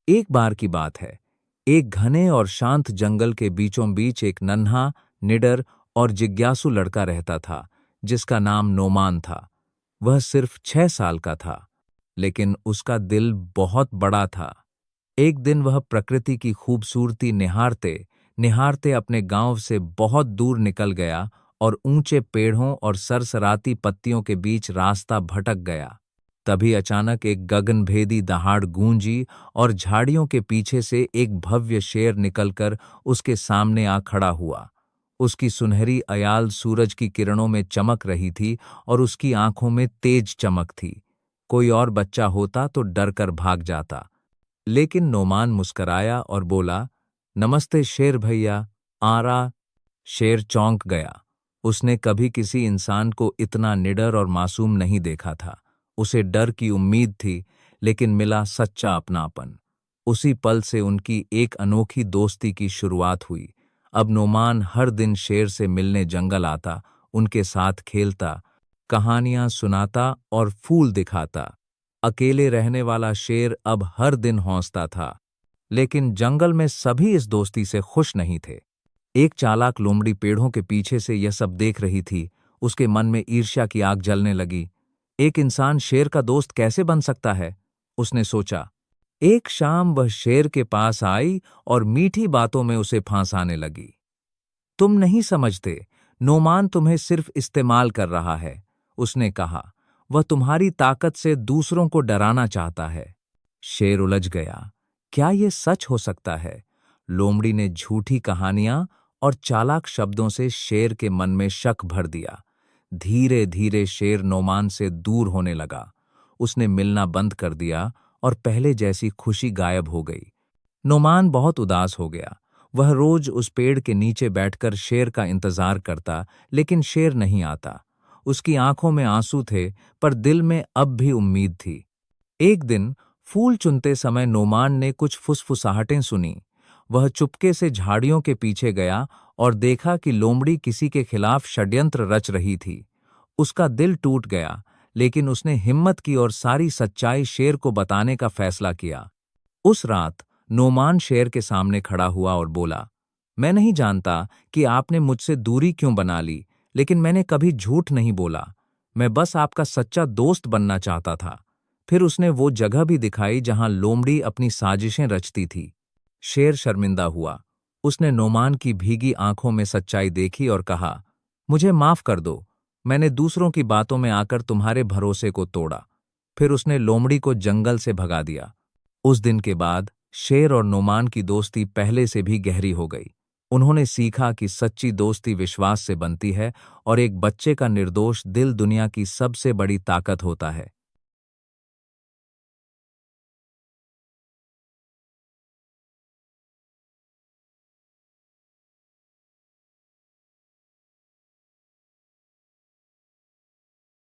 एक बार की बात है। एक घने और शांत जंगल के बीचों बीच एक नन्हा, निडर और जिज्ञासु लड़का रहता था, जिसका नाम नोमान था। वह सिर्फ 6 साल का था, लेकिन उसका दिल बहुत बड़ा था। एक दिन वह प्रकृति की खूबसूरती निहारते निहारते अपने गांव से बहुत दूर निकल गया और ऊंचे पेड़ों और सरसराती पत्तियों के बीच रास्ता भटक गया। तभी अचानक एक गगनभेदी दहाड़ गूंजी और झाड़ियों के पीछे से एक भव्य शेर निकलकर उसके सामने आ खड़ा हुआ। उसकी सुनहरी अयाल सूरज की किरणों में चमक रही थी और उसकी आंखों में तेज चमक थी। कोई और बच्चा होता तो डरकर भाग जाता, लेकिन नोमान मुस्कराया और बोला, नमस्ते शेर भैया, आरा। शेर चौंक गया। उसने कभी किसी इंसान को इतना निडर और मासूम नहीं देखा था। उसे डर की उम्मीद थी, लेकिन मिला सच्चा अपनापन। उसी पल से उनकी एक अनोखी दोस्ती की शुरुआत हुई। अब नोमान हर दिन शेर से मिलने जंगल आता, उनके साथ खेलता, कहानियां सुनाता और फूल दिखाता। अकेले रहने वाला शेर अब हर दिन हौंसता था, लेकिन जंगल में सभी इस दोस्ती से खुश नहीं थे। एक चालाक लोमड़ी पेड़ों के पीछे से यह सब देख रही थी। उसके मन में ईर्ष्या की आग जलने लगी। एक इंसान शेर का दोस्त कैसे बन सकता है, उसने सोचा। एक शाम वह शेर के पास आई और मीठी बातों में उसे फांसाने लगी। तुम नहीं समझते, नोमान तुम्हें सिर्फ इस्तेमाल कर रहा है, उसने कहा। वह तुम्हारी ताकत से दूसरों को डराना चाहता है। शेर उलझ गया। क्या यह सच हो सकता है? लोमड़ी ने झूठी कहानियां और चालाक शब्दों से शेर के मन में शक भर दिया। धीरे धीरे शेर नोमान से दूर होने लगा। उसने मिलना बंद कर दिया और पहले जैसी खुशी गायब हो गई। नोमान बहुत उदास हो गया। वह रोज उस पेड़ के नीचे बैठकर शेर का इंतजार करता, लेकिन शेर नहीं आता। उसकी आंखों में आंसू थे, पर दिल में अब भी उम्मीद थी। एक दिन फूल चुनते समय नोमान ने कुछ फुसफुसाहटें सुनी। वह चुपके से झाड़ियों के पीछे गया और देखा कि लोमड़ी किसी के खिलाफ षड्यंत्र रच रही थी। उसका दिल टूट गया, लेकिन उसने हिम्मत की और सारी सच्चाई शेर को बताने का फैसला किया। उस रात नोमान शेर के सामने खड़ा हुआ और बोला, मैं नहीं जानता कि आपने मुझसे दूरी क्यों बना ली, लेकिन मैंने कभी झूठ नहीं बोला। मैं बस आपका सच्चा दोस्त बनना चाहता था। फिर उसने वो जगह भी दिखाई जहां लोमड़ी अपनी साजिशें रचती थी। शेर शर्मिंदा हुआ। उसने नोमान की भीगी आंखों में सच्चाई देखी और कहा, मुझे माफ कर दो, मैंने दूसरों की बातों में आकर तुम्हारे भरोसे को तोड़ा। फिर उसने लोमड़ी को जंगल से भगा दिया। उस दिन के बाद शेर और नोमान की दोस्ती पहले से भी गहरी हो गई। उन्होंने सीखा कि सच्ची दोस्ती विश्वास से बनती है और एक बच्चे का निर्दोष दिल दुनिया की सबसे बड़ी ताकत होता है।